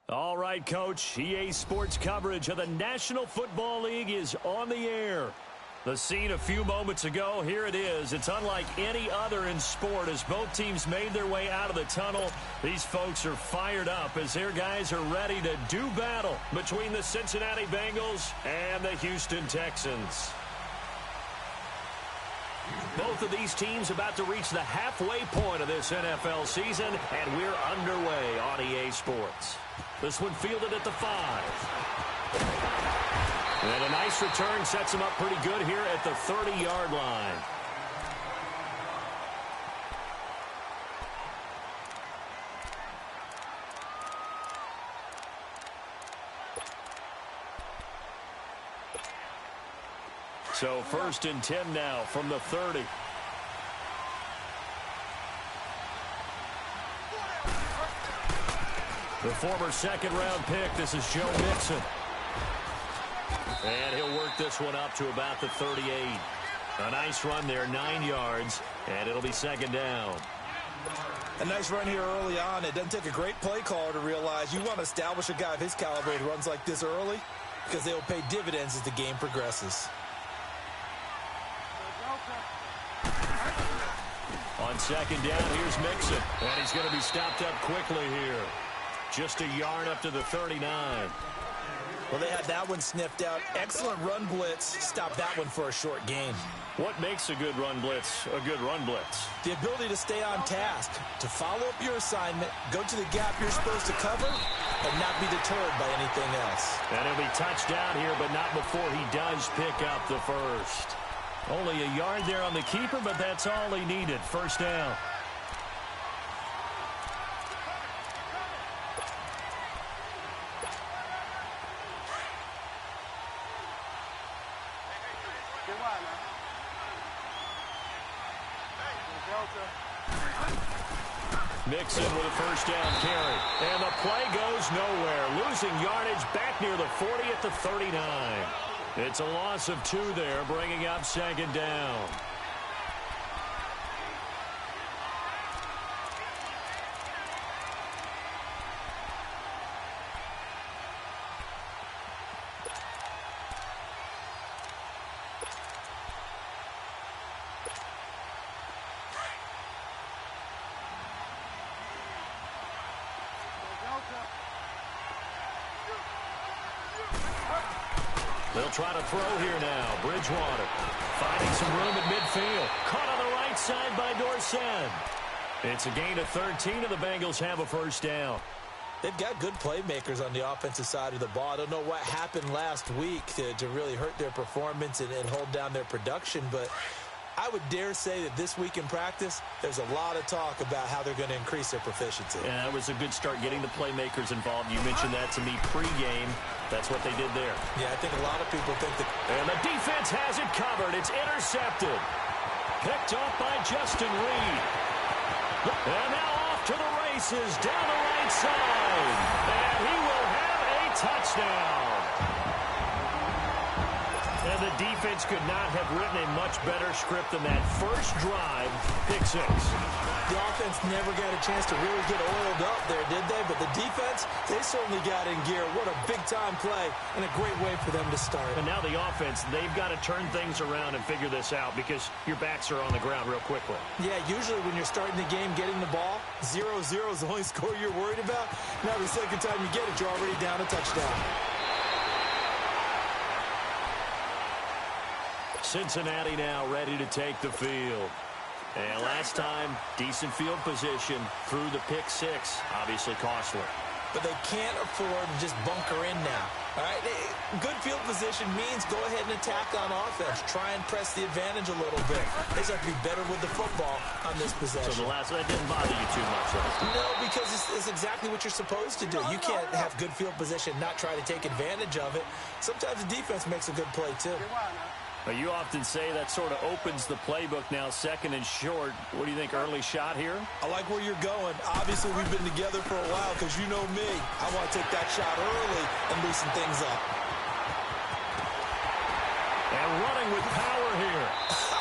All right, Coach. EA Sports coverage of the National Football League is on the air. The scene a few moments ago, here it is. It's unlike any other in sport as both teams made their way out of the tunnel. These folks are fired up as their guys are ready to do battle between the Cincinnati Bengals and the Houston Texans. Both of these teams about to reach the halfway point of this NFL season, and we're underway on EA Sports. This one fielded at the 5. And a nice return sets him up pretty good here at the 30-yard line. So 1st and 10 now from the 30. The former second-round pick, this is Joe Mixon. And he'll work this one up to about the 38. A nice run there, 9 yards, and it'll be 2nd down. A nice run here early on. It doesn't take a great play caller to realize you want to establish a guy of his caliber who runs like this early because they will pay dividends as the game progresses. On 2nd down, here's Mixon. And he's going to be stopped up quickly here. Just a yard up to the 39. Well, they had that one sniffed out. Excellent run blitz. Stop that one for a short gain. What makes a good run blitz a good run blitz? The ability to stay on task, to follow up your assignment, go to the gap you're supposed to cover, and not be deterred by anything else. And he'll be touched down here, but not before he does pick up the first. Only a yard there on the keeper, but that's all he needed. 1st down. Mixon with a 1st down carry. And the play goes nowhere. Losing yardage back near the 40 at the 39. It's a loss of 2 there, bringing up 2nd down. They'll try to throw here now. Bridgewater finding some room at midfield. Caught on the right side by Dorsett. It's a gain of 13, and the Bengals have a 1st down. They've got good playmakers on the offensive side of the ball. I don't know what happened last week to really hurt their performance and hold down their production, but I would dare say that this week in practice, there's a lot of talk about how they're going to increase their proficiency. Yeah, that was a good start getting the playmakers involved. You mentioned that to me pregame. That's what they did there. Yeah, I think a lot of people think that. And the defense has it covered. It's intercepted. Picked off by Justin Reed. And now off to the races down the right side. And he will have a touchdown. And the defense could not have written a much better script than that first drive, pick 6. The offense never got a chance to really get oiled up there, did they? But the defense, they certainly got in gear. What a big-time play and a great way for them to start. And now the offense, they've got to turn things around and figure this out because your backs are on the ground real quickly. Yeah, usually when you're starting the game getting the ball, 0-0 is the only score you're worried about. Now the second time you get it, you're already down a touchdown. Cincinnati now ready to take the field. And last time, decent field position through the pick 6. Obviously costly. But they can't afford to just bunker in now. All right, good field position means go ahead and attack on offense. Try and press the advantage a little bit. They just have to be better with the football on this possession. So that didn't bother you too much, right? No, because it's exactly what you're supposed to do. You can't have good field position and not try to take advantage of it. Sometimes the defense makes a good play, too. You often say that sort of opens the playbook now, 2nd and short. What do you think, early shot here? I like where you're going. Obviously, we've been together for a while because you know me. I want to take that shot early and loosen things up. And running with power here.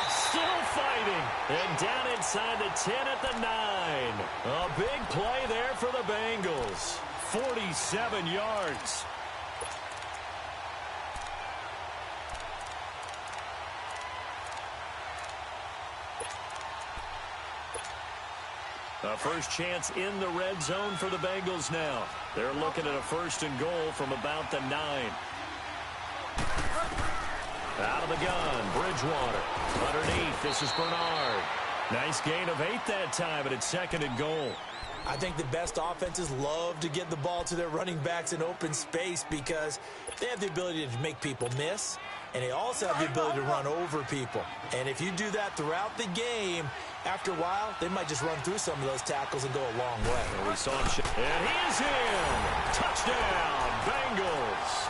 Still fighting. And down inside the 10 at the 9. A big play there for the Bengals. 47 yards. A first chance in the red zone for the Bengals now. They're looking at a 1st and goal from about the 9. Out of the gun, Bridgewater. Underneath, this is Bernard. Nice gain of 8 that time, but it's 2nd and goal. I think the best offenses love to get the ball to their running backs in open space because they have the ability to make people miss, and they also have the ability to run over people. And if you do that throughout the game, after a while, they might just run through some of those tackles and go a long way. And we saw him. And he is in. Touchdown, Bengals.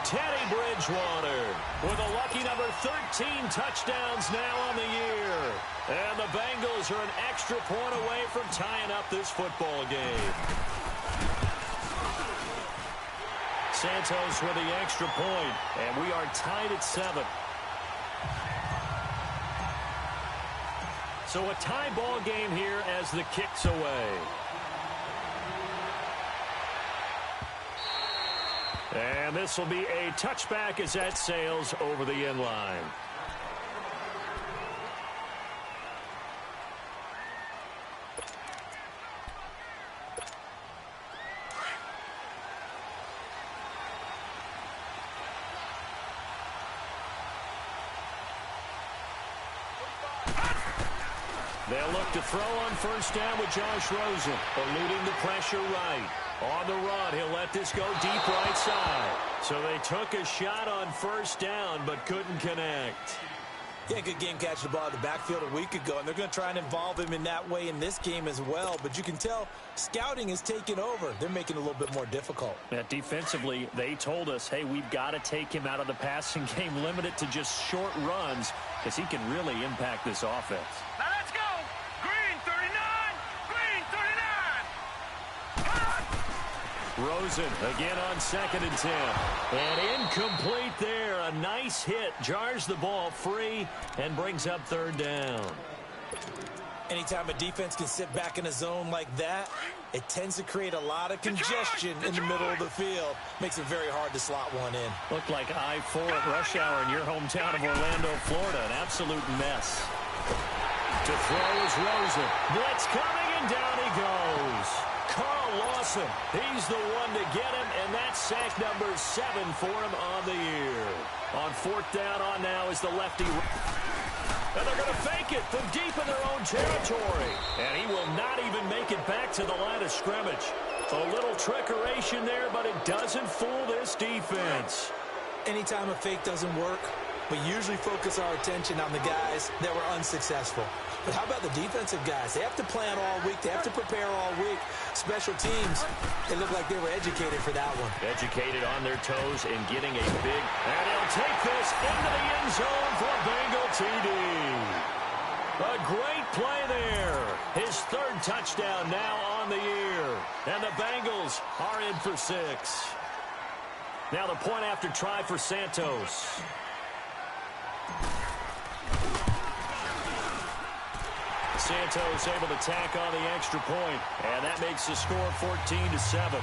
Teddy Bridgewater with a lucky number 13 touchdowns now on the year. And the Bengals are an extra point away from tying up this football game. Santos with the extra point, and we are tied at 7. So a tie ball game here as the kick's away. And this will be a touchback as that sails over the end line. They'll look to throw on 1st down with Josh Rosen, eluding the pressure right. On the run, he'll let this go deep right side. So they took a shot on 1st down, but couldn't connect. Yeah, good game catching the ball in the backfield a week ago, and they're going to try and involve him in that way in this game as well. But you can tell scouting is taking over. They're making it a little bit more difficult. Yeah, defensively, they told us, hey, we've got to take him out of the passing game, limit it to just short runs, because he can really impact this offense. Now let's go! Green 39! Green 39! Rosen again on 2nd and 10. And incomplete there. A nice hit. Jars the ball free and brings up 3rd down. Anytime a defense can sit back in a zone like that, it tends to create a lot of congestion in the middle of the field. Makes it very hard to slot one in. Looked like I-4 at rush hour in your hometown of Orlando, Florida. An absolute mess. To throw is Rosen. Blitz coming, and down he goes. Carl Lawson, he's the one to get him, and that's sack number 7 for him on the year. On 4th down on now is the lefty. And they're going to fake it from deep in their own territory. And he will not even make it back to the line of scrimmage. A little trickeration there, but it doesn't fool this defense. Anytime a fake doesn't work, we usually focus our attention on the guys that were unsuccessful. But how about the defensive guys? They have to plan all week. They have to prepare all week. Special teams, they look like they were educated for that one. Educated on their toes and getting a big... And he'll take this into the end zone for a Bengal TD. A great play there. His 3rd touchdown now on the year. And the Bengals are in for 6. Now the point after try for Santos. Santos able to tack on the extra point, and that makes the score 14-7.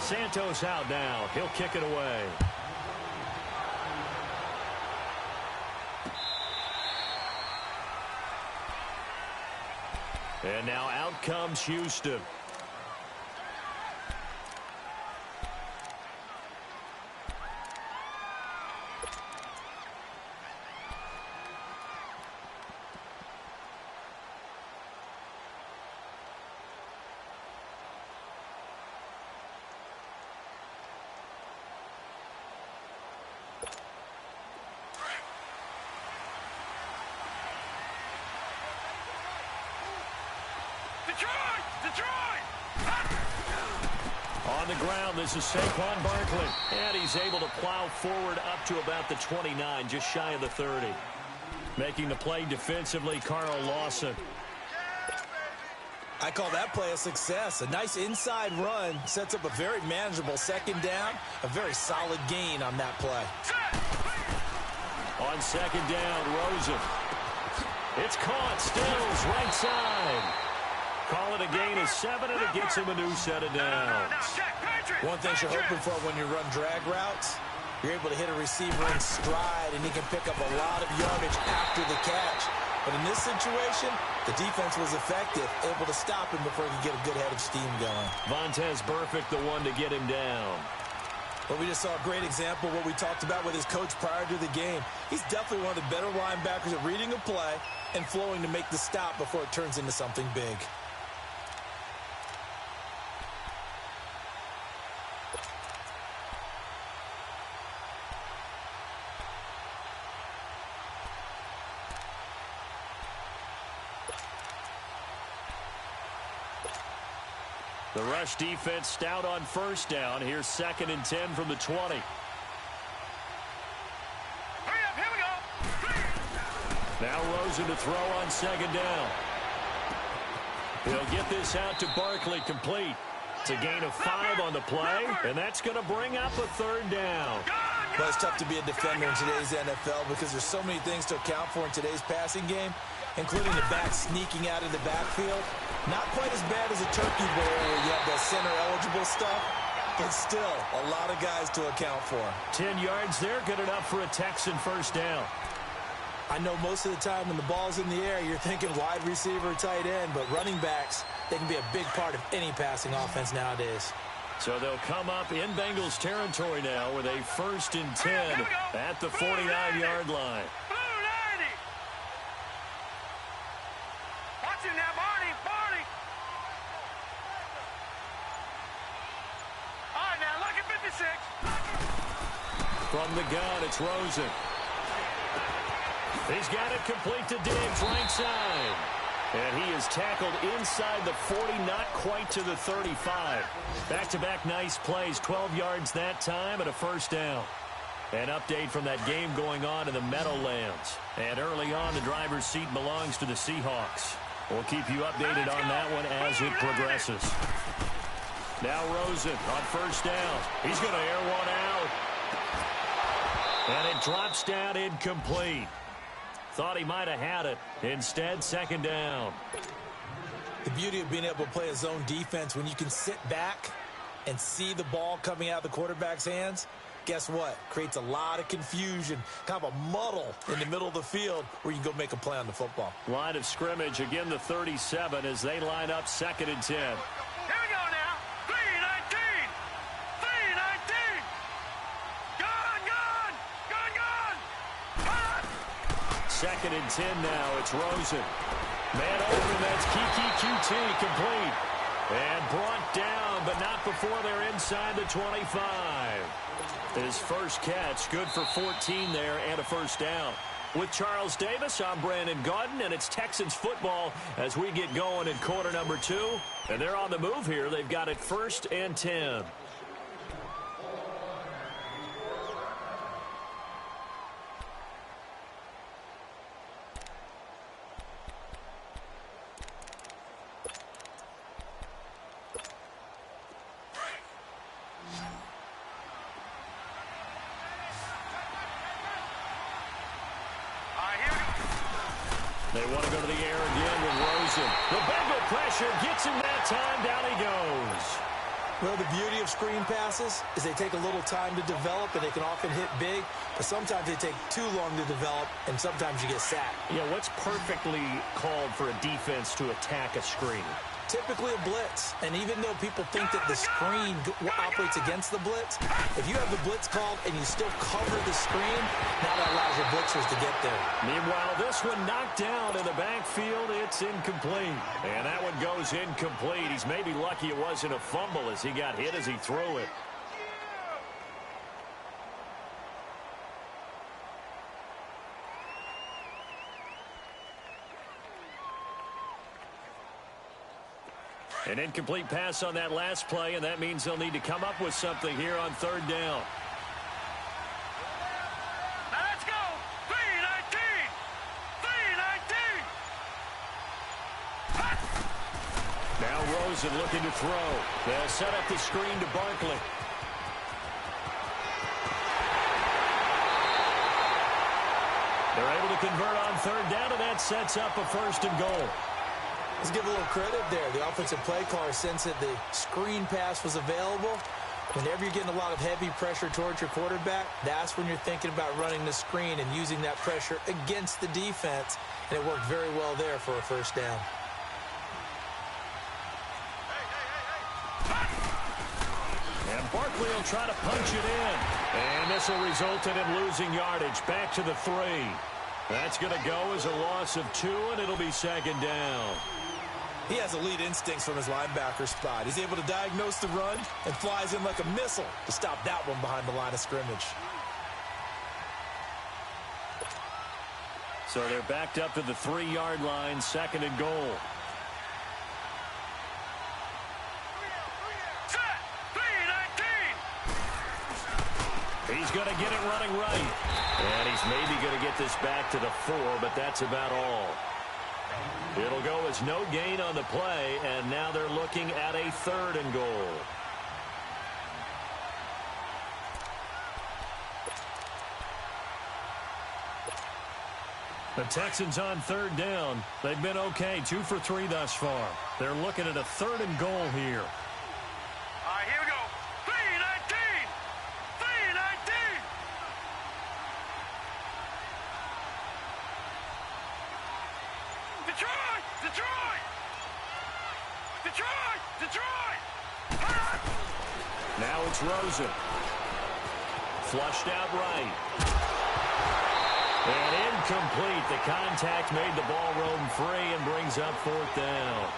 Santos out now. He'll kick it away. And now out comes Houston. On the ground, this is Saquon Barkley. And he's able to plow forward up to about the 29, just shy of the 30. Making the play defensively, Carl Lawson. I call that play a success. A nice inside run sets up a very manageable 2nd down. A very solid gain on that play. On 2nd down, Rosen. It's caught. Stills, right side. Call it a gain of 7, and it gets him a new set of downs. One thing you're hoping for when you run drag routes, you're able to hit a receiver in stride, and he can pick up a lot of yardage after the catch. But in this situation, the defense was effective, able to stop him before he could get a good head of steam going. Vontaze Burfict, the one to get him down. But we just saw a great example of what we talked about with his coach prior to the game. He's definitely one of the better linebackers at reading a play and flowing to make the stop before it turns into something big. The rush defense stout on first down. Here's 2nd and 10 from the 20. Hurry up, here we go. Now Rosen to throw on 2nd down. He'll get this out to Barkley, complete. It's a gain of 5 on the play, and that's going to bring up a 3rd down. But it's tough to be a defender in today's NFL because there's so many things to account for in today's passing game, including the back sneaking out of the backfield. Not quite as bad as a turkey bowl where you have the center-eligible stuff, but still a lot of guys to account for. 10 yards there, good enough for a Texan first down. I know most of the time when the ball's in the air, you're thinking wide receiver, tight end, but running backs, they can be a big part of any passing offense nowadays. So they'll come up in Bengals territory now with a 1st and 10 at the 49-yard line. Blue 90. Watch it now, Barney. All right, now look at 56. From the gun, it's Rosen. He's got it complete to Diggs, right side. And he is tackled inside the 40, not quite to the 35. Back-to-back nice plays, 12 yards that time and a first down. An update from that game going on in the Meadowlands. And early on, the driver's seat belongs to the Seahawks. We'll keep you updated on that one as it progresses. Now Rosen on first down. He's going to air one out. And it drops down incomplete. Thought he might have had it. Instead, 2nd down. The beauty of being able to play a zone defense when you can sit back and see the ball coming out of the quarterback's hands, guess what? Creates a lot of confusion, kind of a muddle in the middle of the field where you can go make a play on the football. Line of scrimmage, again the 37 as they line up 2nd and 10. Here we go now. 319. 319. Gone. 2nd and 10 now. It's Rosen. Man open, that's Kiki QT complete. And brought down, but not before they're inside the 25. His first catch, good for 14 there and a first down. With Charles Davis, I'm Brandon Gaudin, and it's Texans football as we get going in quarter number 2. And they're on the move here. They've got it 1st and 10. They want to go to the air again with Rosen. The Bengal pressure gets him that time. Down he goes. Well, the beauty of screen passes is they take a little time to develop, and they can often hit big, but sometimes they take too long to develop, and sometimes you get sacked. Yeah, what's perfectly called for a defense to attack a screen? Typically a blitz, and even though people think that the screen operates against the blitz, if you have the blitz called and you still cover the screen, now that allows your blitzers to get there. Meanwhile, this one knocked down in the backfield. It's incomplete. And that one goes incomplete. He's maybe lucky it wasn't a fumble as he got hit as he threw it. An incomplete pass on that last play, and that means they'll need to come up with something here on 3rd down. Now let's go. 319. 319. Now Rosen looking to throw. They'll set up the screen to Barkley. They're able to convert on third down, and that sets up a 1st and goal. Let's give a little credit there. The offensive play caller sensed that the screen pass was available. Whenever you're getting a lot of heavy pressure towards your quarterback, that's when you're thinking about running the screen and using that pressure against the defense. And it worked very well there for a 1st down. And Barkley will try to punch it in. And this will result in him losing yardage. Back to the 3. That's going to go as a loss of 2, and it'll be 2nd down. He has elite instincts from his linebacker spot. He's able to diagnose the run and flies in like a missile to stop that one behind the line of scrimmage. So they're backed up to the 3-yard line, 2nd and goal. Set. 3-19. He's going to get it running right. And he's maybe going to get this back to the 4, but that's about all. It'll go as no gain on the play, and now they're looking at a 3rd and goal. The Texans on 3rd down. They've been okay, 2 for 3 thus far. They're looking at a 3rd and goal here. All right, here we go. 3-19. 3-19. Detroit! Detroit! Detroit! Detroit! Now it's Rosen. Flushed out right. And incomplete. The contact made the ball roam free and brings up 4th down.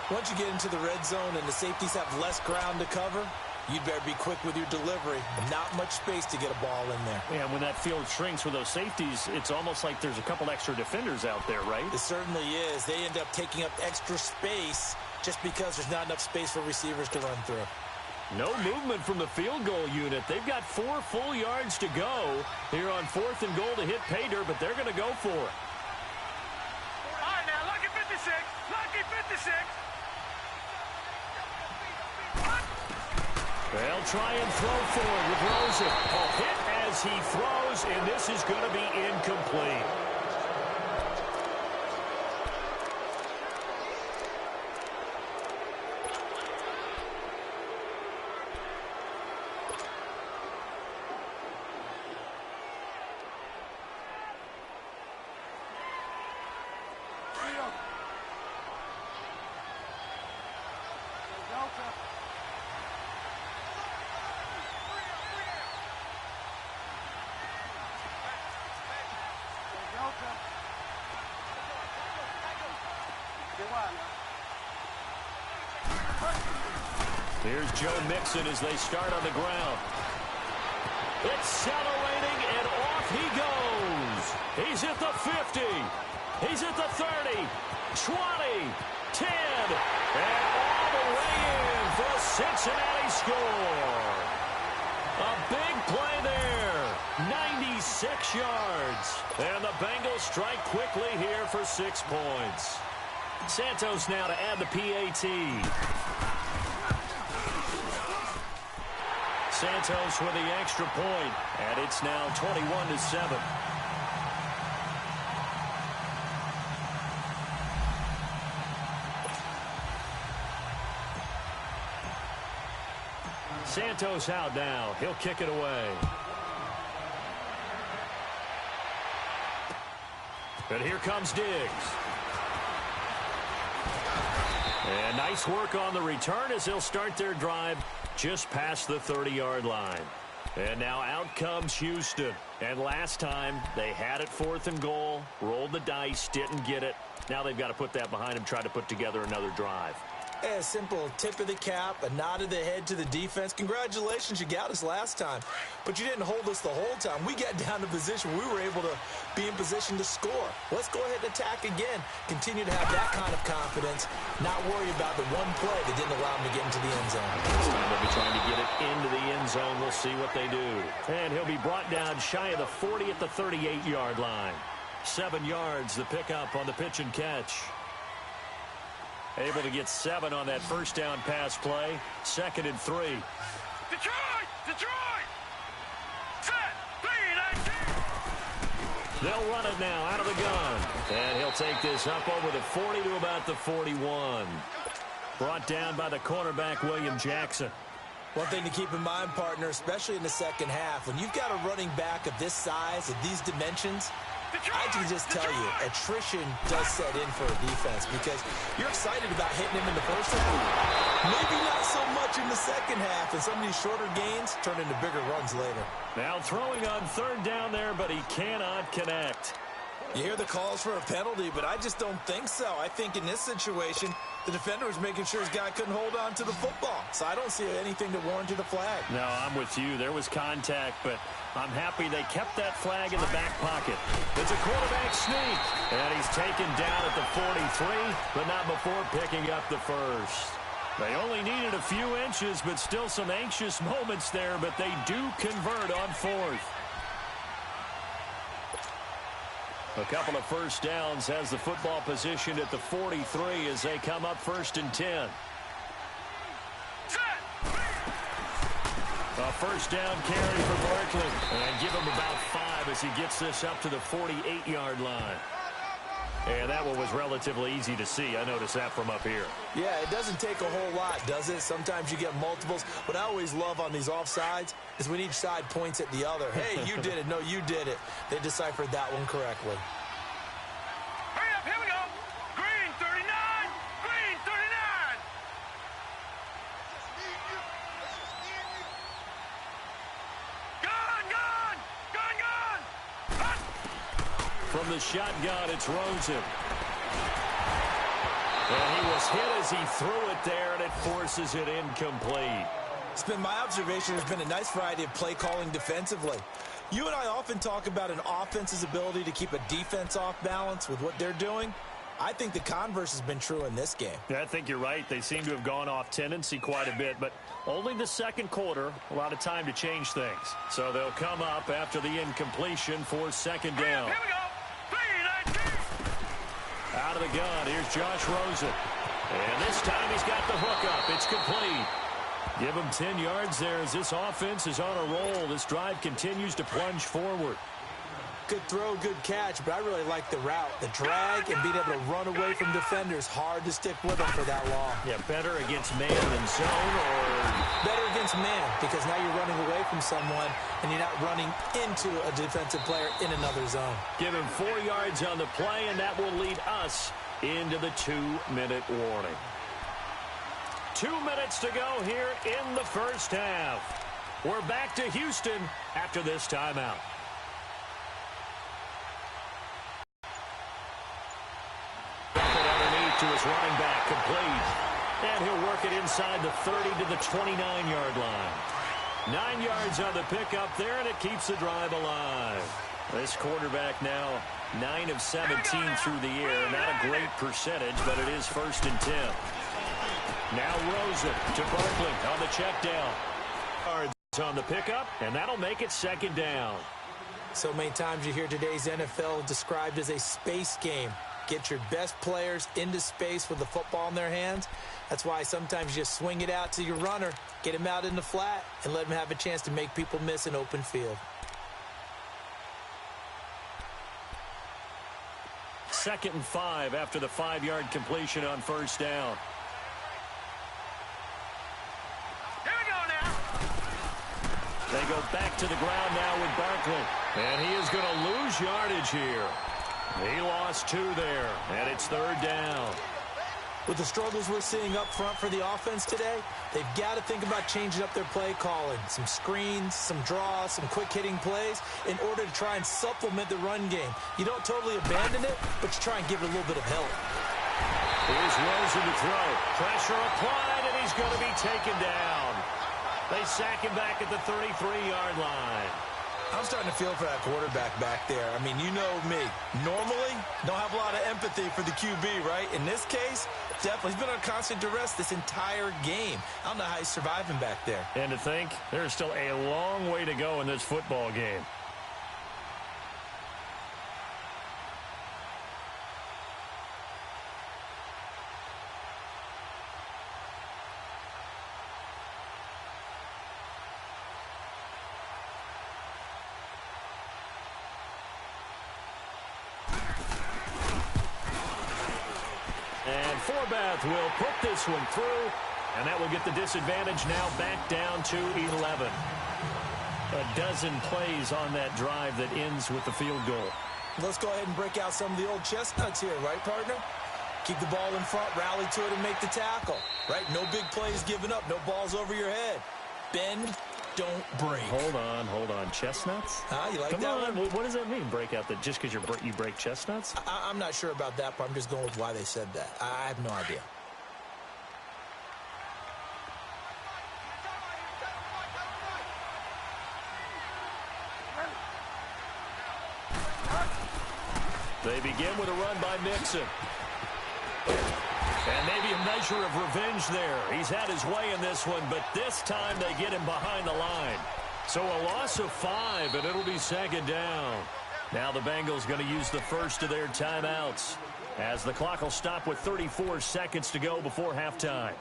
Once you get into the red zone and the safeties have less ground to cover, you'd better be quick with your delivery. Not much space to get a ball in there. Yeah, when that field shrinks with those safeties, it's almost like there's a couple extra defenders out there, right? It certainly is. They end up taking up extra space just because there's not enough space for receivers to run through. No movement from the field goal unit. They've got 4 full yards to go here on 4th and goal to hit pay dirt, but they're going to go for it. All right, now, lucky 56. Lucky 56. They'll try and throw forward with Rosen. A hit as he throws, and this is going to be incomplete. Here's Joe Mixon as they start on the ground. Accelerating, and off he goes. He's at the 50. He's at the 30, 20, 10, and all the way in for a Cincinnati score. A big play there. 96 yards. And the Bengals strike quickly here for 6 points. Santos now to add the PAT. Santos with the extra point, and it's now 21-7. Santos out now. He'll kick it away. But here comes Diggs. And nice work on the return as they'll start their drive just past the 30-yard line. And now out comes Houston. And last time they had it 4th and goal, rolled the dice, didn't get it. Now they've got to put that behind them, try to put together another drive. A simple tip of the cap, a nod of the head to the defense. Congratulations, you got us last time. But you didn't hold us the whole time. We got down to position. We were able to be in position to score. Let's go ahead and attack again. Continue to have that kind of confidence. Not worry about the one play that didn't allow them to get into the end zone. This time they'll be trying to get it into the end zone. We'll see what they do. And he'll be brought down shy of the 40 at the 38-yard line. 7 yards, the pickup on the pitch and catch. Able to get 7 on that first down pass play. 2nd and 3. Detroit! Detroit! Set! 3-19! They'll run it now out of the gun. And he'll take this up over the 40 to about the 41. Brought down by the cornerback, William Jackson. One thing to keep in mind, partner, especially in the second half, when you've got a running back of this size, of these dimensions, I can just tell you, attrition does set in for a defense because you're excited about hitting him in the first half. Maybe not so much in the second half, and some of these shorter gains turn into bigger runs later. Now throwing on third down there, but he cannot connect. You hear the calls for a penalty, but I just don't think so. I think in this situation, the defender was making sure his guy couldn't hold on to the football. So I don't see anything to warrant the flag. No, I'm with you. There was contact, but I'm happy they kept that flag in the back pocket. It's a quarterback sneak, and he's taken down at the 43, but not before picking up the first. They only needed a few inches, but still some anxious moments there, but they do convert on fourth. A couple of first downs has the football positioned at the 43 as they come up 1st and 10. A first down carry for Barkley. And give him about 5 as he gets this up to the 48-yard line. And that one was relatively easy to see. I noticed that from up here. Yeah, it doesn't take a whole lot, does it? Sometimes you get multiples. What I always love on these offsides is when each side points at the other. Hey, you did it. No, you did it. They deciphered that one correctly. Hurry up, here we go. Green 39, green 39. Gun, gun, gun, gun. Hut. From the shotgun, it's Rosen. And he was hit as he threw it there, and it forces it incomplete. It's been my observation. There's been a nice variety of play calling defensively. You and I often talk about an offense's ability to keep a defense off balance with what they're doing. I think the converse has been true in this game. Yeah, I think you're right. They seem to have gone off tendency quite a bit, but only the second quarter, a lot of time to change things. So they'll come up after the incompletion for second down. Here we go. 319. Out of the gun, here's Josh Rosen. And this time he's got the hook up. It's complete. Give him 10 yards there as this offense is on a roll. This drive continues to plunge forward. Good throw, good catch, but I really like the route. The drag and being able to run away from defenders. Hard to stick with them for that long. Yeah, better against man than zone, or better against man because now you're running away from someone and you're not running into a defensive player in another zone. Give him 4 yards on the play, and that will lead us into the 2-minute warning. 2 minutes to go here in the first half. We're back to Houston after this timeout. Underneath to his running back, complete. And he'll work it inside the 30 to the 29-yard line. 9 yards on the pickup there, and it keeps the drive alive. This quarterback now 9 of 17 through the air. Not a great percentage, but it is 1st and 10. Now Rosen to Barkley on the check down. Yards on the pickup, and that'll make it 2nd down. So many times you hear today's NFL described as a space game. Get your best players into space with the football in their hands. That's why sometimes you just swing it out to your runner, get him out in the flat, and let him have a chance to make people miss an open field. 2nd and 5 after the 5-yard completion on 1st down. Here we go now. They go back to the ground now with Barkley. And he is going to lose yardage here. He lost 2 there, and it's 3rd down. With the struggles we're seeing up front for the offense today, they've got to think about changing up their play calling. Some screens, some draws, some quick-hitting plays in order to try and supplement the run game. You don't totally abandon it, but you try and give it a little bit of help. Here's Rosen to throw. Pressure applied, and he's going to be taken down. They sack him back at the 33-yard line. I'm starting to feel for that quarterback back there. I mean, you know me. Normally, don't have a lot of empathy for the QB, right? In this case, definitely. He's been on constant duress this entire game. I don't know how he's surviving back there. And to think, there's still a long way to go in this football game. Forbath will put this one through, and that will get the disadvantage now back down to 11. A dozen plays on that drive that ends with the field goal. Let's go ahead and break out some of the old chestnuts here, right, partner? Keep the ball in front, rally to it, and make the tackle, right? No big plays given up, no balls over your head. Bend, don't break. Hold on. Chestnuts? You like Come that on. one? What does that mean, break out? That just because you break chestnuts? I'm not sure about that, but I'm just going with why they said that. I have no idea. They begin with a run by Mixon. And maybe a measure of revenge there. He's had his way in this one, but this time they get him behind the line. So a loss of 5, and it'll be second down. Now the Bengals going to use the first of their timeouts, as the clock will stop with 34 seconds to go before halftime.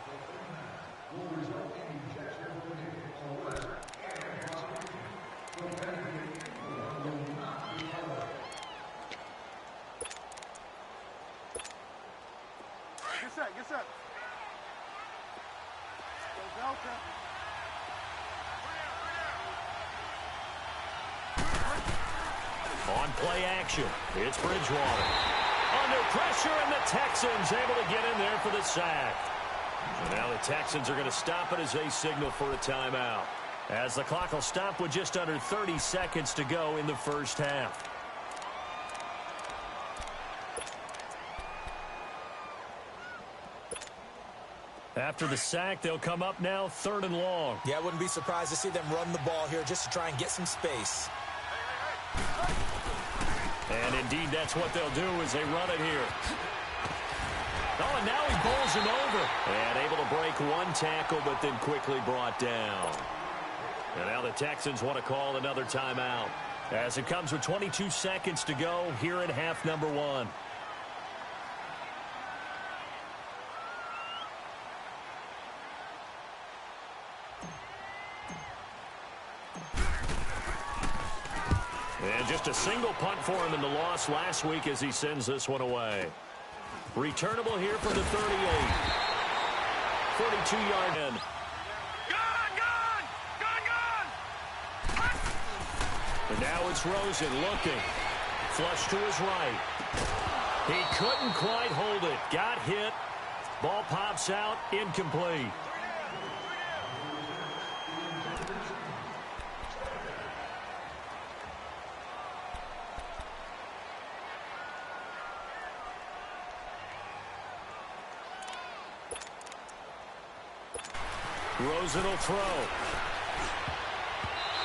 Get set. Go Delta. On play action, it's Bridgewater. Under pressure, and the Texans able to get in there for the sack. So now the Texans are going to stop it as they signal for a timeout, as the clock will stop with just under 30 seconds to go in the first half. After the sack, they'll come up now 3rd and long. Yeah, I wouldn't be surprised to see them run the ball here just to try and get some space. And indeed, that's what they'll do as they run it here. Oh, and now he bowls him over. And able to break one tackle, but then quickly brought down. And now the Texans want to call another timeout, as it comes with 22 seconds to go here in half number 1. And just a single punt for him in the loss last week as he sends this one away. Returnable here from the 38. 42-yard end. And now it's Rosen looking. Flush to his right. He couldn't quite hold it. Got hit. Ball pops out. Incomplete. Rosen will throw.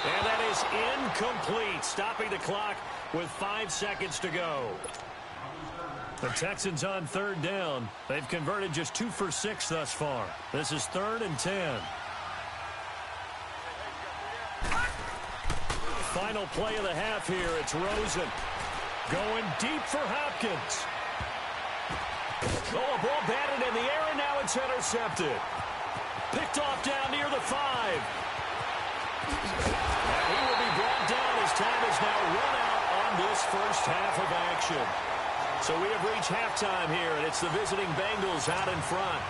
And that is incomplete, stopping the clock with 5 seconds to go. The Texans on 3rd down. They've converted just 2 for 6 thus far. This is 3rd and 10. Final play of the half here. It's Rosen going deep for Hopkins. Oh, a ball batted in the air, and now it's intercepted. Picked off down near the 5. And he will be brought down as time is now run out on this first half of action. So we have reached halftime here, and it's the visiting Bengals out in front.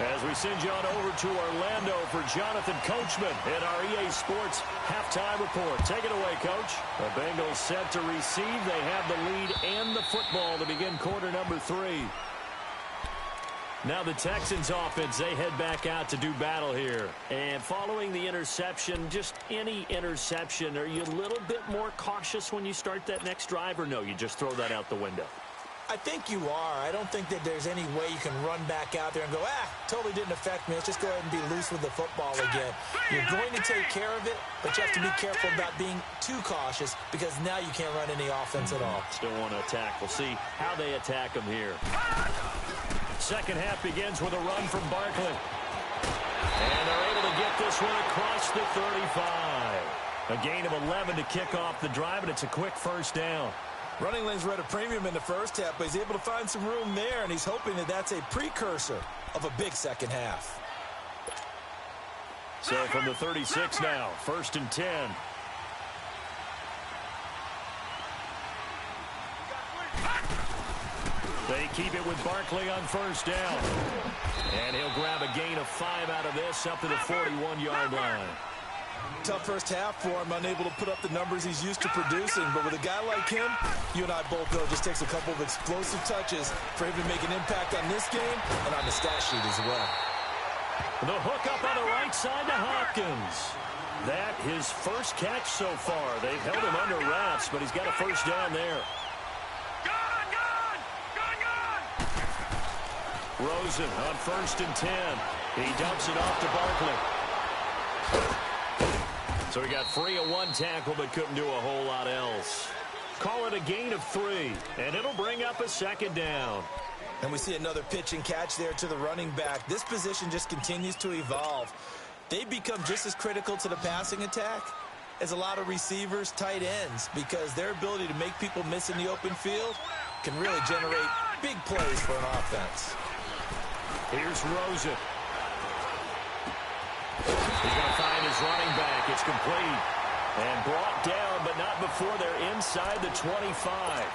As we send you on over to Orlando for Jonathan Coachman in our EA Sports halftime report. Take it away, Coach. The Bengals set to receive. They have the lead and the football to begin quarter number 3. Now the Texans offense, they head back out to do battle here. And following the interception, just any interception, are you a little bit more cautious when you start that next drive, or no, you just throw that out the window? I think you are. I don't think that there's any way you can run back out there and go, totally didn't affect me. Let's just go ahead and be loose with the football again. You're going to take care of it, but you have to be careful about being too cautious, because now you can't run any offense at all. Still want to attack. We'll see how they attack them here. Second half begins with a run from Barkley. And they're able to get this one across the 35. A gain of 11 to kick off the drive, and it's a quick first down. Running lanes were at a premium in the first half, but he's able to find some room there, and he's hoping that that's a precursor of a big second half. So from the 36 now, 1st and 10. They keep it with Barkley on first down. And he'll grab a gain of 5 out of this up to the 41-yard line. Tough first half for him, unable to put up the numbers he's used to producing. But with a guy like him, you and I both know it just takes a couple of explosive touches for him to make an impact on this game and on the stat sheet as well. The hook up on the right side to Hopkins. That his first catch so far. They've held him under wraps, but he's got a first down there. Rosen on first and 10. He dumps it off to Barkley. So he got free of one tackle, but couldn't do a whole lot else. Call it a gain of 3, and it'll bring up a second down. And we see another pitch and catch there to the running back. This position just continues to evolve. They become just as critical to the passing attack as a lot of receivers, tight ends, because their ability to make people miss in the open field can really generate big plays for an offense. Here's Rosen. He's going to find his running back. It's complete. And brought down, but not before they're inside the 25.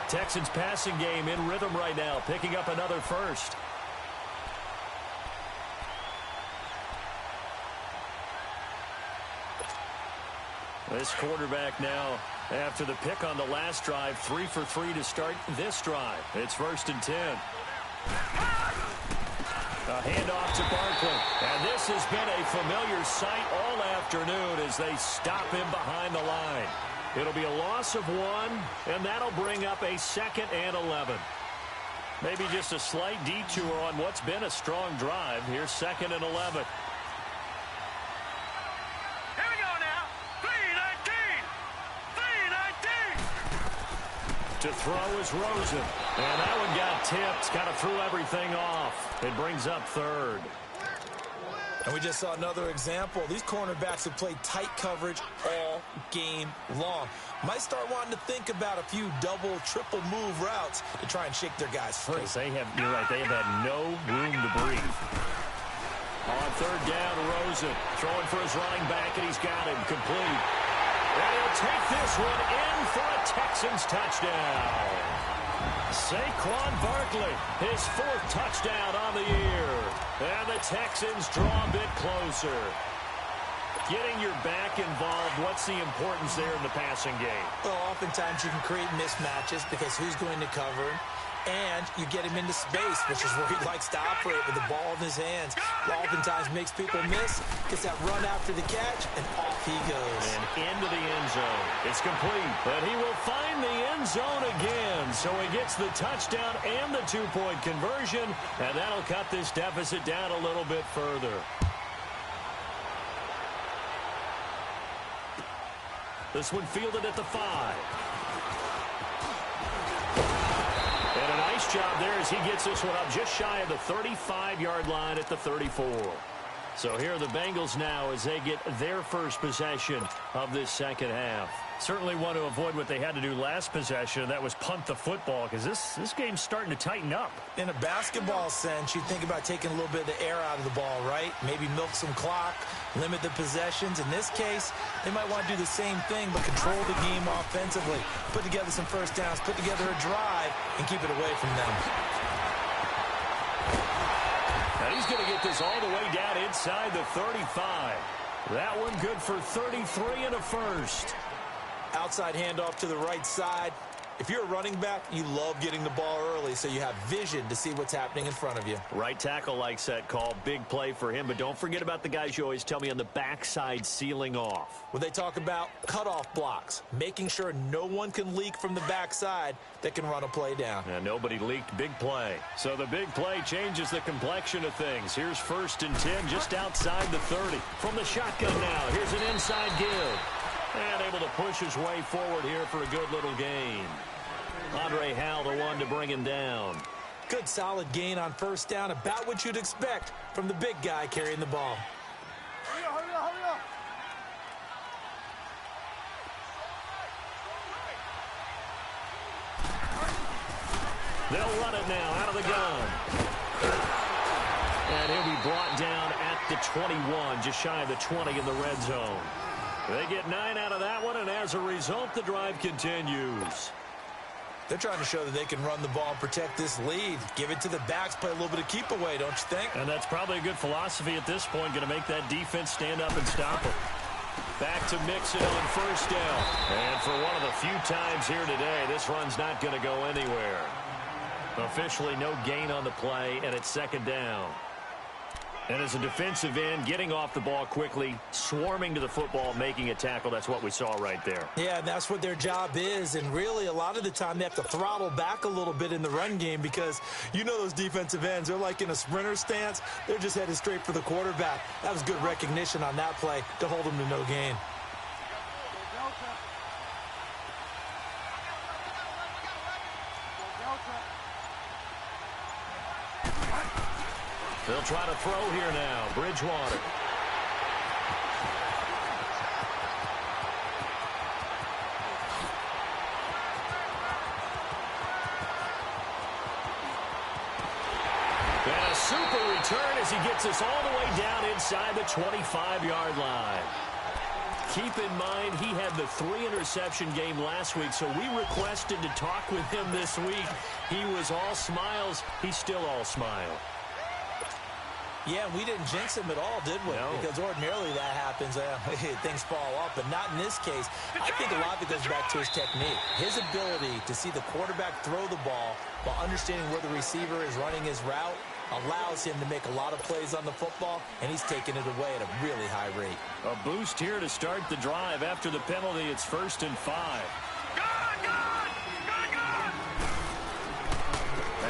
Texans passing game in rhythm right now, picking up another first. This quarterback now, after the pick on the last drive, 3 for 3 to start this drive. It's first and 10. A handoff to Barkley. And this has been a familiar sight all afternoon as they stop him behind the line. It'll be a loss of 1, and that'll bring up a 2nd and 11. Maybe just a slight detour on what's been a strong drive. Here's 2nd and 11. Here we go now. 3-19. 3-19. To throw is Rosen. And that one got tipped. Kind of threw everything off. It brings up 3rd. And we just saw another example. These cornerbacks have played tight coverage all game long. Might start wanting to think about a few double, triple move routes to try and shake their guys free. You're right, they have had no room to breathe. On 3rd down, Rosen throwing for his running back, and he's got him complete. And he'll take this one in for a Texans touchdown. Saquon Barkley, his 4th touchdown on the year. And the Texans draw a bit closer. Getting your back involved, what's the importance there in the passing game? Well, oftentimes you can create mismatches because who's going to cover him? And you get him into space, which is where he likes to operate with the ball in his hands. Oftentimes makes people miss, gets that run after the catch, and off he goes. And into the end zone. It's complete, but he will find the end zone again. So he gets the touchdown and the 2-point conversion, and that'll cut this deficit down a little bit further. This one fielded at the 5. And a nice job there as he gets this one up just shy of the 35-yard line at the 34. So here are the Bengals now as they get their first possession of this second half. Certainly want to avoid what they had to do last possession, that was punt the football, because this game's starting to tighten up. In a basketball sense, you think about taking a little bit of the air out of the ball, right? Maybe milk some clock, limit the possessions. In this case, they might want to do the same thing, but control the game offensively. Put together some first downs, put together a drive, and keep it away from them. And he's going to get this all the way down inside the 35. That one good for 33 and a first. Outside handoff to the right side. If you're a running back, you love getting the ball early so you have vision to see what's happening in front of you. Right tackle likes that call. Big play for him, but don't forget about the guys you always tell me on the backside sealing off. When they talk about cutoff blocks, making sure no one can leak from the backside that can run a play down. And nobody leaked. Big play. So the big play changes the complexion of things. Here's 1st and 10 just outside the 30. From the shotgun now, here's an inside give. And able to push his way forward here for a good little gain. Andre Howell, the one to bring him down. Good solid gain on first down, about what you'd expect from the big guy carrying the ball. Hurry up. They'll run it now out of the gun. And he'll be brought down at the 21, just shy of the 20 in the red zone. They get 9 out of that one, and as a result, the drive continues. They're trying to show that they can run the ball and protect this lead. Give it to the backs, play a little bit of keep away, don't you think? And that's probably a good philosophy at this point, going to make that defense stand up and stop them. Back to Mixon on first down. And for one of the few times here today, this run's not going to go anywhere. Officially no gain on the play, and it's second down. And as a defensive end, getting off the ball quickly, swarming to the football, making a tackle, that's what we saw right there. Yeah, and that's what their job is. And really, a lot of the time, they have to throttle back a little bit in the run game because you know those defensive ends, they're like in a sprinter stance. They're just headed straight for the quarterback. That was good recognition on that play to hold them to no gain. They'll try to throw here now. Bridgewater. And a super return as he gets us all the way down inside the 25-yard line. Keep in mind, he had the 3-interception game last week, so we requested to talk with him this week. He was all smiles. He's still all smile. Yeah, we didn't jinx him at all, did we? No. Because ordinarily that happens. Things fall off, but not in this case. I think a lot of it goes back to his technique. His ability to see the quarterback throw the ball while understanding where the receiver is running his route allows him to make a lot of plays on the football, and he's taking it away at a really high rate. A boost here to start the drive. After the penalty, it's 1st and 5.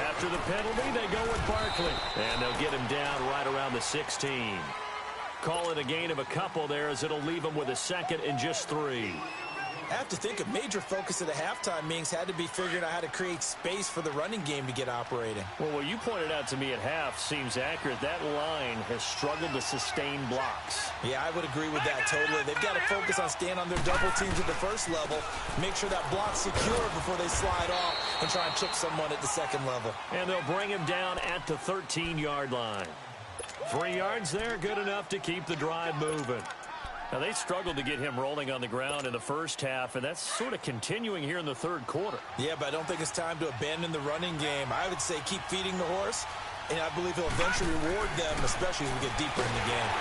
After the penalty, they go with Barkley. And they'll get him down right around the 16. Call it a gain of a couple there as it'll leave him with a 2nd and just 3. I have to think a major focus at the halftime means had to be figuring out how to create space for the running game to get operating. Well, what you pointed out to me at half seems accurate. That line has struggled to sustain blocks. Yeah, I would agree with that totally. They've got to focus on staying on their double teams at the first level, make sure that block's secure before they slide off and try and chip someone at the second level. And they'll bring him down at the 13-yard line. 3 yards there, good enough to keep the drive moving. Now, they struggled to get him rolling on the ground in the first half, and that's sort of continuing here in the third quarter. Yeah, but I don't think it's time to abandon the running game. I would say keep feeding the horse, and I believe he'll eventually reward them, especially as we get deeper in the game.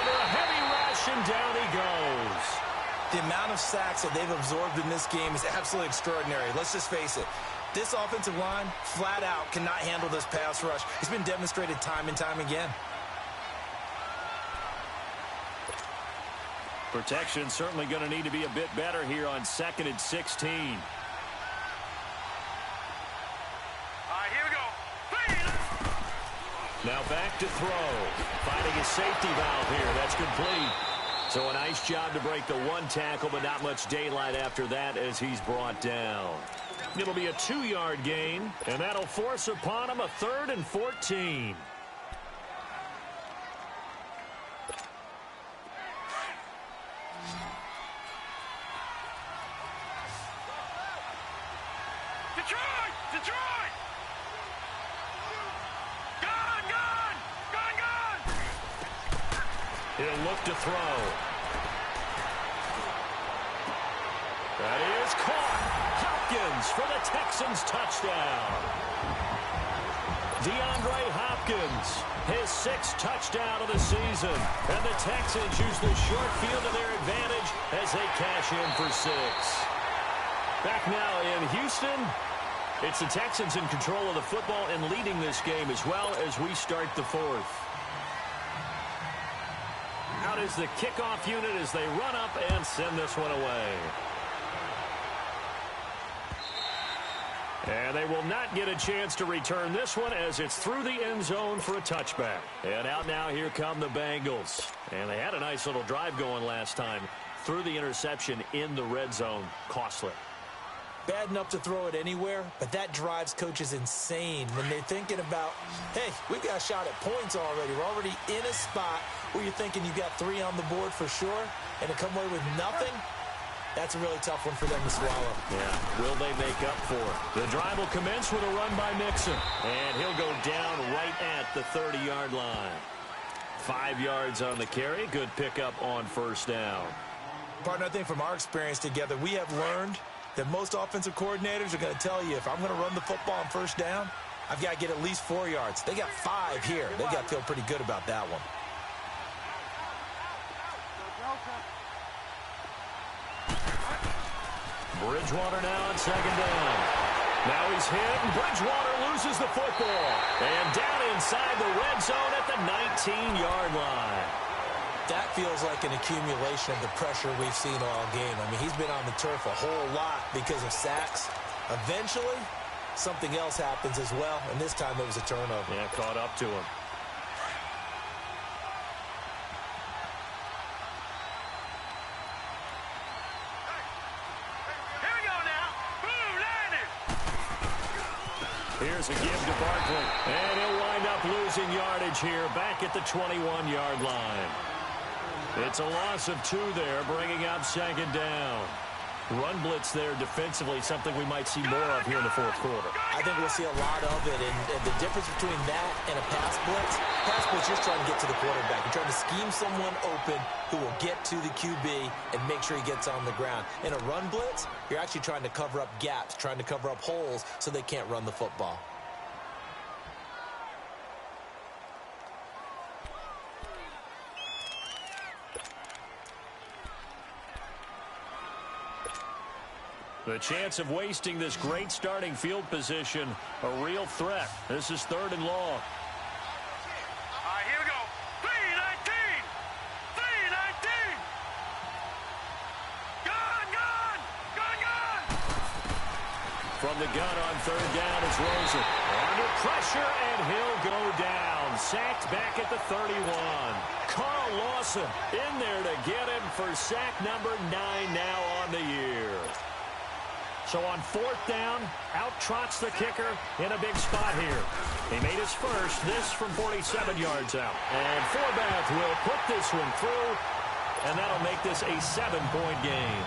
Under a heavy rush, and down he goes. The amount of sacks that they've absorbed in this game is absolutely extraordinary. Let's just face it. This offensive line, flat out, cannot handle this pass rush. It's been demonstrated time and time again. Protection certainly going to need to be a bit better here on 2nd and 16. All right, here we go. Now back to throw. Finding a safety valve here. That's complete. So a nice job to break the 1 tackle, but not much daylight after that as he's brought down. It'll be a 2-yard gain, and that'll force upon him a 3rd and 14. Detroit! Gone! He'll look to throw. That is caught. Hopkins for the Texans touchdown. DeAndre Hopkins, his 6th touchdown of the season. And the Texans use the short field to their advantage as they cash in for 6. Back now in Houston. It's the Texans in control of the football and leading this game as well as we start the 4th. Out is the kickoff unit as they run up and send this one away. And they will not get a chance to return this one as it's through the end zone for a touchback. And out now, here come the Bengals. And they had a nice little drive going last time. Through the interception in the red zone. Costly. Bad enough to throw it anywhere, but that drives coaches insane when they're thinking about, hey, we've got a shot at points already. We're already in a spot where you're thinking you've got 3 on the board for sure, and to come away with nothing, that's a really tough one for them to swallow. Yeah, will they make up for it? The drive will commence with a run by Mixon, and he'll go down right at the 30-yard line. 5 yards on the carry. Good pickup on first down. Partner, I think from our experience together, we have learned that most offensive coordinators are going to tell you, if I'm going to run the football on first down, I've got to get at least 4 yards. They got 5 here. They got to feel pretty good about that one. Bridgewater now on second down. Now he's hit, and Bridgewater loses the football. And down inside the red zone at the 19-yard line. That feels like an accumulation of the pressure we've seen all game. I mean, he's been on the turf a whole lot because of sacks. Eventually, something else happens as well, and this time it was a turnover. Yeah, caught up to him. Here we go now. Boom, landed. Here's a give to Barkley. And he'll wind up losing yardage here back at the 21-yard line. It's a loss of 2 there, bringing up second down. Run blitz there defensively, something we might see more of here in the fourth quarter. I think we'll see a lot of it, and the difference between that and a pass blitz, just trying to get to the quarterback. You're trying to scheme someone open who will get to the QB and make sure he gets on the ground. In a run blitz, you're actually trying to cover up gaps, trying to cover up holes so they can't run the football. The chance of wasting this great starting field position, a real threat. This is 3rd and long. All right, here we go. 3-19. 3-19. Gun. From the gun on 3rd down, it's Rosen. Under pressure, and he'll go down. Sacked back at the 31. Carl Lawson in there to get him for sack number 9 now on the year. So on 4th down, out trots the kicker in a big spot here. He made his first, this from 47 yards out. And Forbath will put this one through, and that'll make this a 7-point game.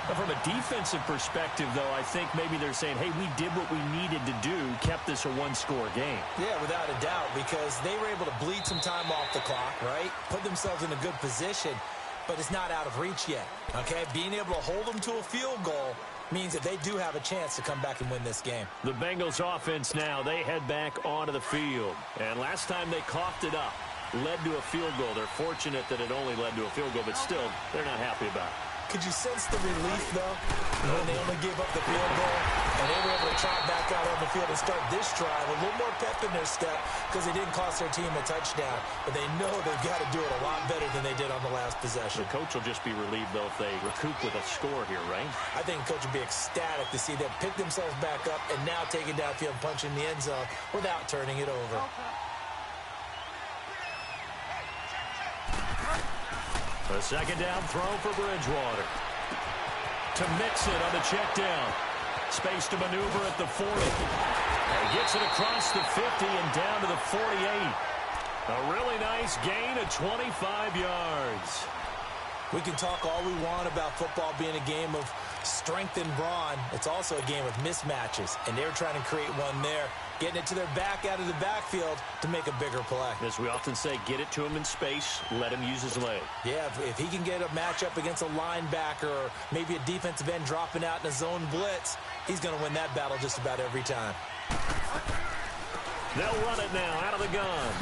But from a defensive perspective, though, I think maybe they're saying, hey, we did what we needed to do, kept this a 1-score game. Yeah, without a doubt, because they were able to bleed some time off the clock, right? Put themselves in a good position, but it's not out of reach yet, okay? Being able to hold them to a field goal means that they do have a chance to come back and win this game. The Bengals offense now, they head back onto the field. And last time they coughed it up, led to a field goal. They're fortunate that it only led to a field goal, but still, they're not happy about it. Could you sense the relief, though, when they only gave up the field goal and they were able to trot back out on the field and start this drive a little more pep in their step because they didn't cost their team a touchdown, but they know they've got to do it a lot better than they did on the last possession. The coach will just be relieved, though, if they recoup with a score here, right? I think the coach will be ecstatic to see them pick themselves back up and now take it downfield and punch in the end zone without turning it over. A 2nd down throw for Bridgewater. To mix it on the check down. Space to maneuver at the 40. And gets it across the 50 and down to the 48. A really nice gain of 25 yards. We can talk all we want about football being a game of strength and brawn. It's also a game of mismatches, and they're trying to create one there, getting it to their back out of the backfield to make a bigger play. As we often say, get it to him in space, let him use his leg. Yeah, if he can get a matchup against a linebacker or maybe a defensive end dropping out in a zone blitz, he's going to win that battle just about every time. They'll run it now out of the gun.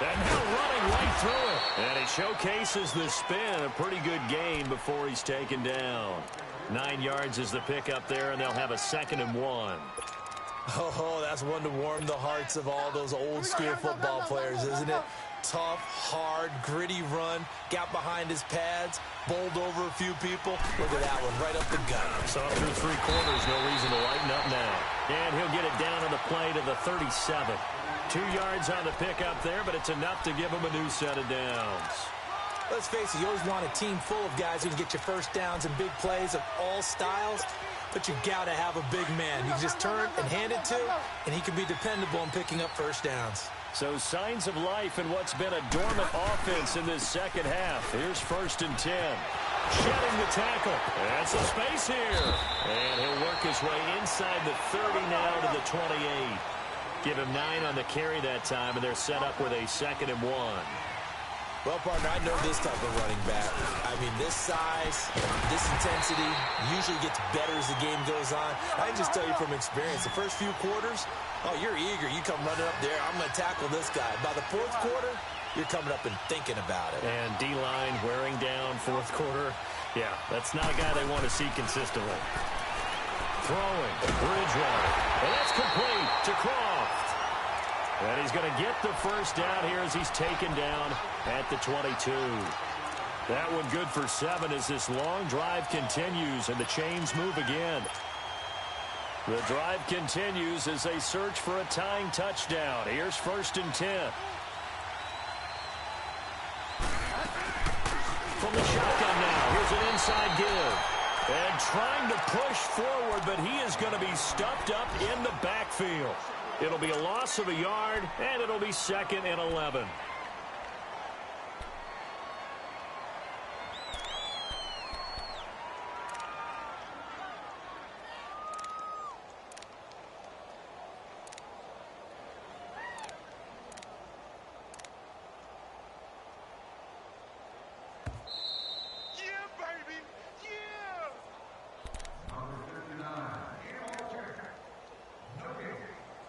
And now running right through it. And he showcases the spin. A pretty good gain before he's taken down. 9 yards is the pickup there, and they'll have a 2nd and 1. Oh, that's one to warm the hearts of all those old school football players, isn't it? Tough, hard, gritty run, got behind his pads, bowled over a few people. Look at that one, right up the gut. So through 3 quarters, no reason to lighten up now. And he'll get it down on the play to the 37. 2 yards on the pickup there, but it's enough to give him a new set of downs. Let's face it, you always want a team full of guys who can get you first downs and big plays of all styles, but you got to have a big man. You can just turn and hand it to, and he can be dependable in picking up first downs. So signs of life in what's been a dormant offense in this second half. Here's 1st and 10. Shedding the tackle. That's a space here. And he'll work his way inside the 30 now to the 28. Give him 9 on the carry that time, and they're set up with a 2nd and 1. Well, partner, I know this type of running back. I mean, this size, this intensity usually gets better as the game goes on. I can just tell you from experience, the first few quarters, oh, you're eager. You come running up there, I'm going to tackle this guy. By the fourth quarter, you're coming up and thinking about it. And D-line wearing down fourth quarter. Yeah, that's not a guy they want to see consistently. Throwing, Bridgewater, and that's complete to Croft. And he's going to get the first down here as he's taken down at the 22. That one good for 7 as this long drive continues and the chains move again. The drive continues as they search for a tying touchdown. Here's 1st and 10. From the shotgun now, here's an inside give. And trying to push forward, but he is going to be stuffed up in the backfield. It'll be a loss of a yard, and it'll be 2nd and 11.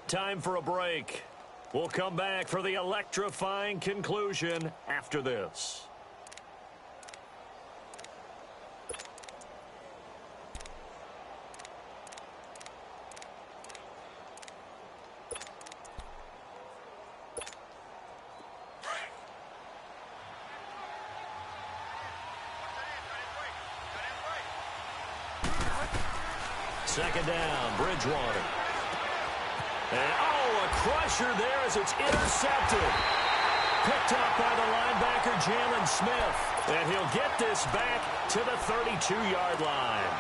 Time for a break. We'll come back for the electrifying conclusion after this. Second down, Bridgewater. And, a crusher there as it's intercepted. Picked up by the linebacker, Jalen Smith. And he'll get this back to the 32-yard line.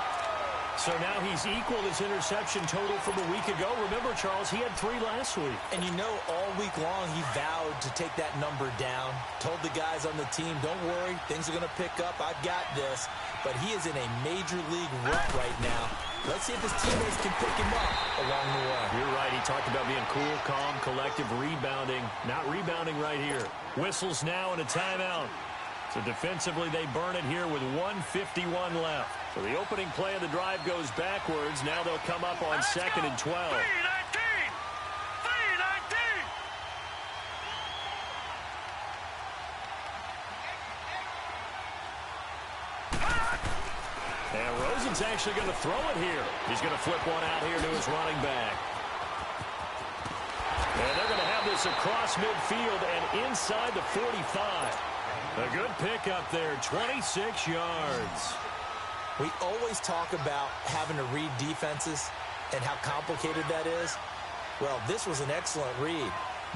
So now he's equaled his interception total from a week ago. Remember, Charles, he had 3 last week. And you know, all week long he vowed to take that number down. Told the guys on the team, don't worry, things are going to pick up. I've got this. But he is in a major league rut right now. Let's see if his teammates can pick him up along the way. You're right. He talked about being cool, calm, collective, rebounding. Not rebounding right here. Whistles now and a timeout. So defensively, they burn it here with 1:51 left. So the opening play of the drive goes backwards. Now they'll come up on 2nd and 12. And Rosen's actually going to throw it here. He's going to flip one out here to his running back. And they're going to have this across midfield and inside the 45. A good pickup there, 26 yards. We always talk about having to read defenses and how complicated that is. Well, this was an excellent read.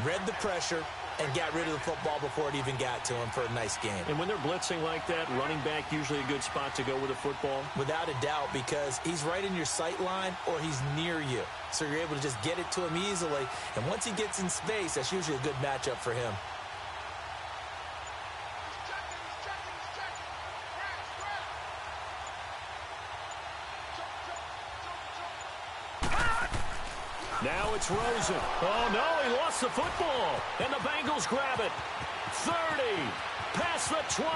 Read the pressure and got rid of the football before it even got to him for a nice game. And when they're blitzing like that, running back usually a good spot to go with a football? Without a doubt, because he's right in your sight line or he's near you. So you're able to just get it to him easily. And once he gets in space, that's usually a good matchup for him. Now it's Rosen. Oh, no, he lost the football. And the Bengals grab it. 30, past the 20,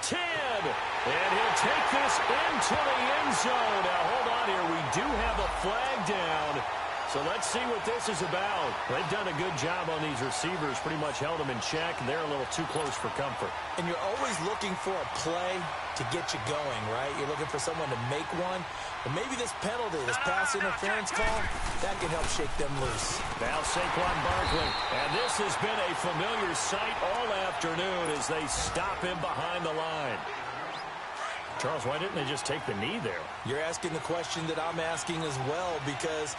10. And he'll take this into the end zone. Now, hold on here. We do have a flag down. So let's see what this is about. They've done a good job on these receivers. Pretty much held them in check. They're a little too close for comfort. And you're always looking for a play to get you going, right? You're looking for someone to make one. But maybe this penalty, this pass interference call, that can help shake them loose. Now Saquon Barkley. And this has been a familiar sight all afternoon as they stop him behind the line. Charles, why didn't they just take the knee there? You're asking the question that I'm asking as well, because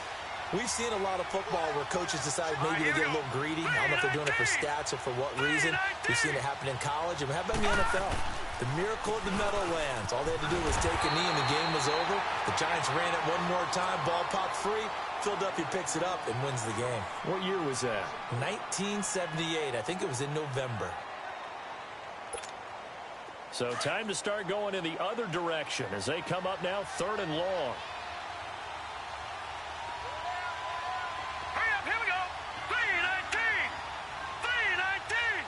we've seen a lot of football where coaches decide maybe to get a little greedy. I don't know if they're doing it for stats or for what reason. We've seen it happen in college, and how about in the NFL? The miracle of the Meadowlands. All they had to do was take a knee, and the game was over. The Giants ran it one more time. Ball popped free. Philadelphia picks it up and wins the game. What year was that? 1978. I think it was in November. So time to start going in the other direction as they come up now 3rd and long. Hurry up, here we go. 3:19. 3:19.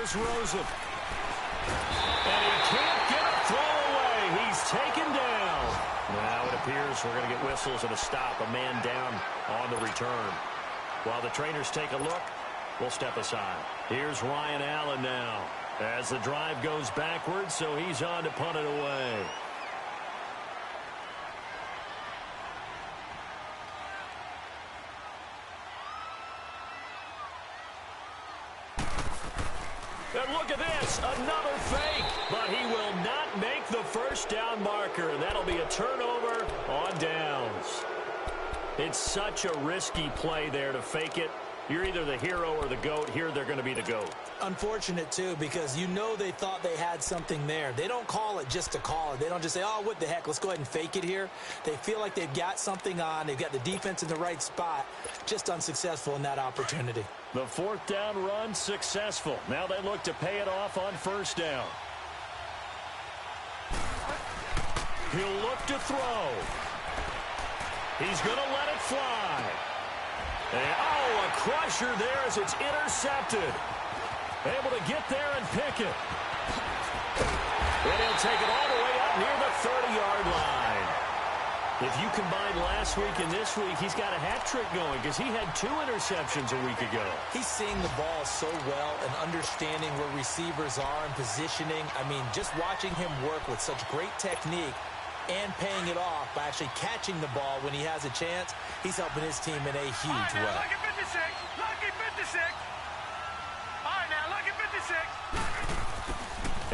is Rosen. And he can't get a throw away. He's taken down. Now it appears we're going to get whistles and a stop. A man down on the return. While the trainers take a look, we'll step aside. Here's Ryan Allen now as the drive goes backwards, so he's on to punt it away. And look at this, another fake, but he will not make the first down marker, and that'll be a turnover on downs. It's such a risky play there to fake it. You're either the hero or the GOAT. Here they're going to be the GOAT. Unfortunate, too, because you know they thought they had something there. They don't call it just to call it. They don't just say, oh, what the heck, let's go ahead and fake it here. They feel like they've got something on. They've got the defense in the right spot. Just unsuccessful in that opportunity. The fourth down run successful. Now they look to pay it off on first down. He'll look to throw. He's going to let it fly. And, a crusher there as it's intercepted. Able to get there and pick it. And he'll take it all the way up near the 30-yard line. If you combine last week and this week, he's got a hat trick going because he had 2 interceptions a week ago. He's seeing the ball so well and understanding where receivers are and positioning. I mean, just watching him work with such great technique and paying it off by actually catching the ball when he has a chance, he's helping his team in a huge way. Lucky 56. Lucky 56. All right, now, lucky 56.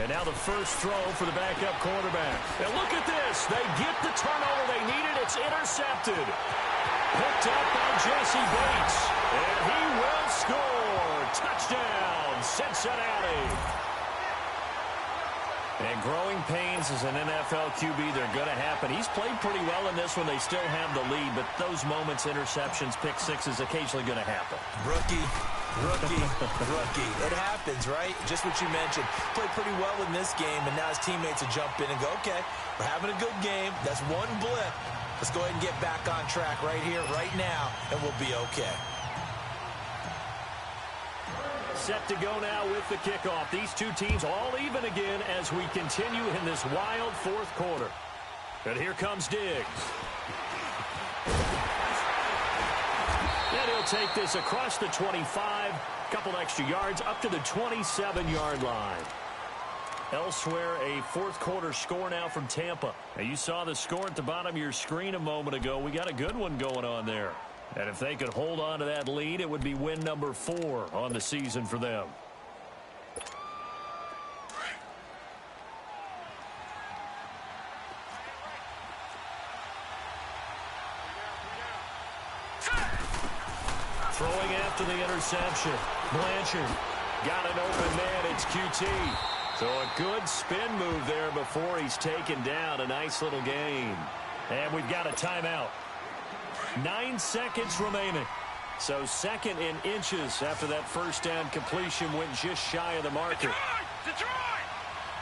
And now the first throw for the backup quarterback. And look at this. They get the turnover they needed. It's intercepted. Picked up by Jesse Bates. And he will score. Touchdown, Cincinnati. And growing pains as an NFL QB, they're going to happen. He's played pretty well in this one. They still have the lead, but those moments, interceptions, pick sixes, occasionally going to happen. Rookie. It happens, right? Just what you mentioned. Played pretty well in this game, and now his teammates will jump in and go, okay, we're having a good game. That's one blip. Let's go ahead and get back on track right here, right now, and we'll be okay. Set to go now with the kickoff. These two teams all even again as we continue in this wild fourth quarter. And here comes Diggs. And he'll take this across the 25, couple extra yards up to the 27-yard line. Elsewhere, a fourth quarter score now from Tampa. Now, you saw the score at the bottom of your screen a moment ago. We got a good one going on there. And if they could hold on to that lead, it would be win number 4 on the season for them. Throwing after the interception. Blanchard got an open man. It's QT. So a good spin move there before he's taken down. A nice little gain. And we've got a timeout. 9 seconds remaining. So second in inches after that first down completion went just shy of the marker. Detroit!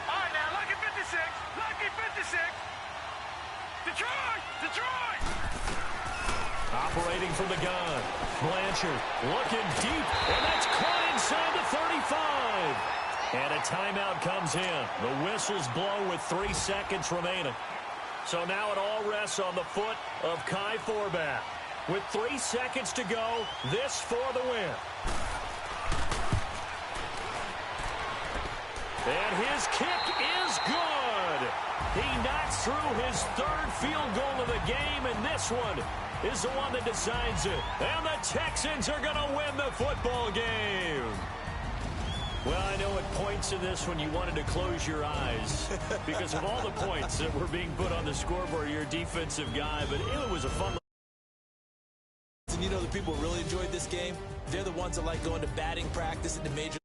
All right, now, lucky 56. Lucky 56. Detroit! Operating from the gun. Blanchard looking deep, and that's caught inside the 35. And a timeout comes in. The whistles blow with 3 seconds remaining. So now it all rests on the foot of Kai Forbath. With 3 seconds to go, this for the win. And his kick is good. He knocks through his 3rd field goal of the game, and this one is the one that decides it. And the Texans are going to win the football game. Well, I know at points in this one you wanted to close your eyes because of all the points that were being put on the scoreboard. You're a defensive guy, but it was a fun. And you know the people who really enjoyed this game? They're the ones that like going to batting practice at the major